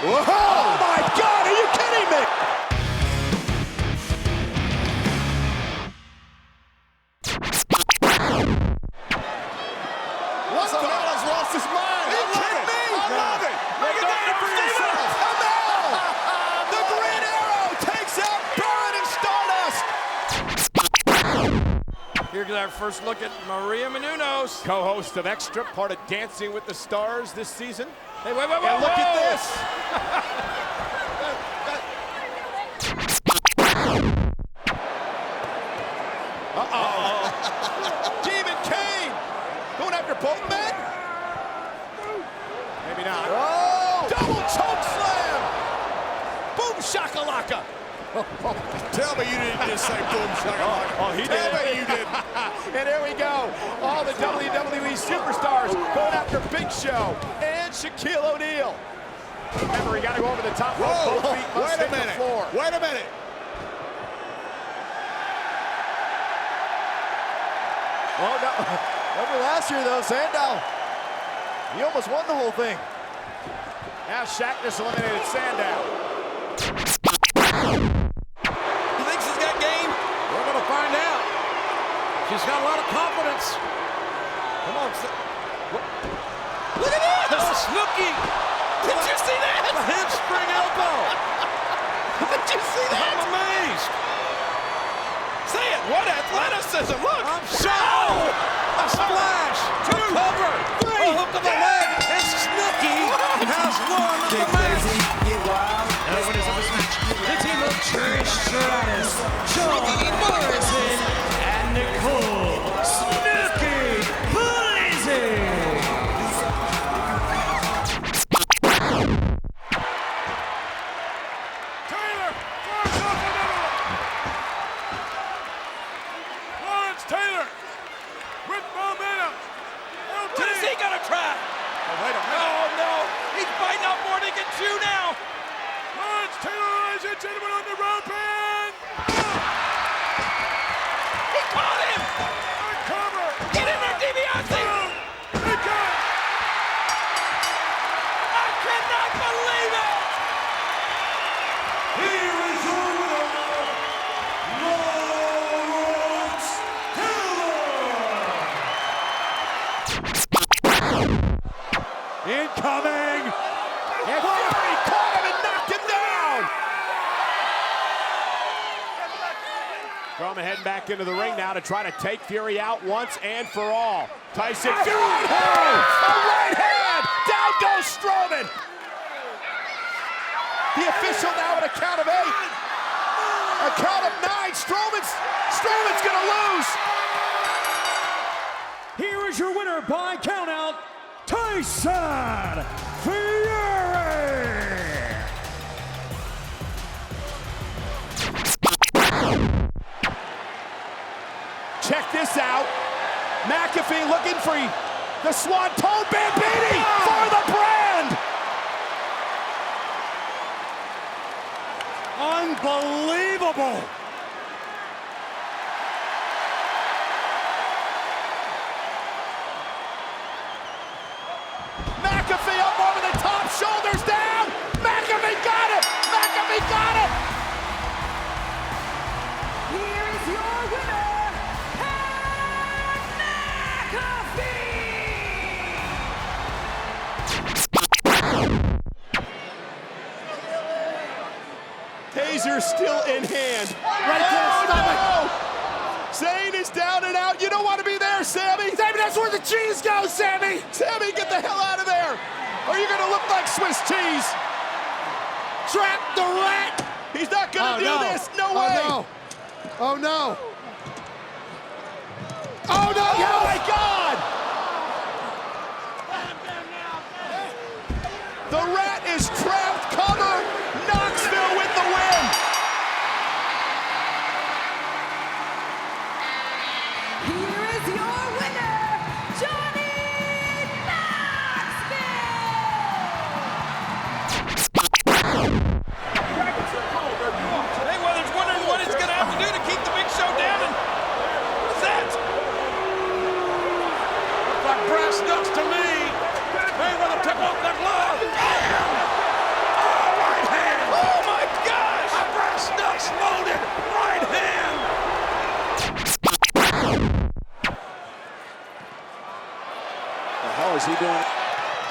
Whoa! Oh my God, are you kidding me? What the hell has lost his mind? Are you kidding me? I love it. Make a name for yourself. The Green Arrow takes out Barrett and Stardust. Here's our first look at Maria Menounos. Co-host of Extra, part of Dancing with the Stars this season. Hey, wait, And look at this. Demon Kane going after both men. Maybe not. Oh! Double choke slam. Boom shakalaka. Tell me you didn't just say boom shakalaka. Oh, he did. Tell me you did. And here we go. All the WWE superstars going after Big Show and Shaquille O'Neal. Remember, you got to go over the top rope. Whoa, Both feet must hit the floor. Wait a minute. Oh, no. Remember last year, though, Sandow, he almost won the whole thing. Now Shaq just eliminated Sandow. You think she's got game? We're going to find out. She's got a lot of confidence. Come on. Look at this! Oh, Snooki! Did you see that? The handspring elbow. Did you see that? I'm amazed. Say it. What athleticism. Look. I'm shocked. A splash. Two. A cover. Three. A hook of the leg. And Snooki has won the match. Now what is this match? The team of Trish Stratus, John Morrison, and Nicole Snooki Blazing. Taylor, first off another one. Lawrence Taylor with momentum. What is he gonna try? Oh, wait a minute. Oh no, he's biting off more than he can chew now. Lawrence Taylor, ladies and gentlemen, on the rope and He caught him. cover. Get in there, DiBiase. He got it. I cannot believe it. Here is your winner, Lawrence Taylor. Incoming. And Fury caught him and knocked him down. Strowman heading back into the ring now to try to take Fury out once and for all. Tyson Fury. Right hand. A right hand. Down goes Strowman. The official now at a count of 8. A count of 9. Strowman's gonna lose. Here is your winner by countout, Tyson Fury! Check this out. McAfee looking for the Swanton Bambini for the brand. Unbelievable! McAfee up over the top, shoulders down. McAfee got it. McAfee got it. Here is your winner, Pat McAfee! Taser still in hand. Right to the stomach. No! Zayn is down and out. You don't want to be there, Sammy. Sammy, that's where the cheese goes, Sammy! Sammy, get the hell out of there. Or you're going to look like Swiss cheese. Trap the rat! He's not going to do this. No way. Oh no! Oh, no. Oh, my God. The rat is trapped. Cover. Knoxville with the win. Here is your winner, Johnny Knoxville! Mayweather's wondering what he's gonna have to do to keep the Big Show down. And what's that? Looks like brass knucks to me. Mayweather took off the glove. Bam! Oh!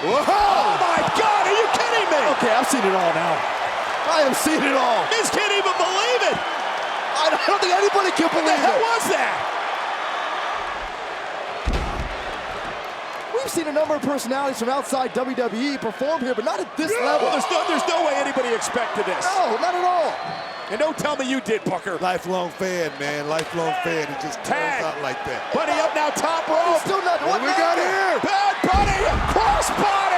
Whoa! Oh my God, are you kidding me? Okay, I've seen it all now. I have seen it all. Miz can't even believe it. I don't think anybody can What the believe hell it. was that? We've seen a number of personalities from outside WWE perform here, but not at this level. There's no way anybody expected this. No, not at all. And don't tell me you did, Booker. Lifelong fan, man. Lifelong fan. It just Tag. turns out like that. Buddy up now, top rope. Still not. What we got here? Bad Bunny, crossbody.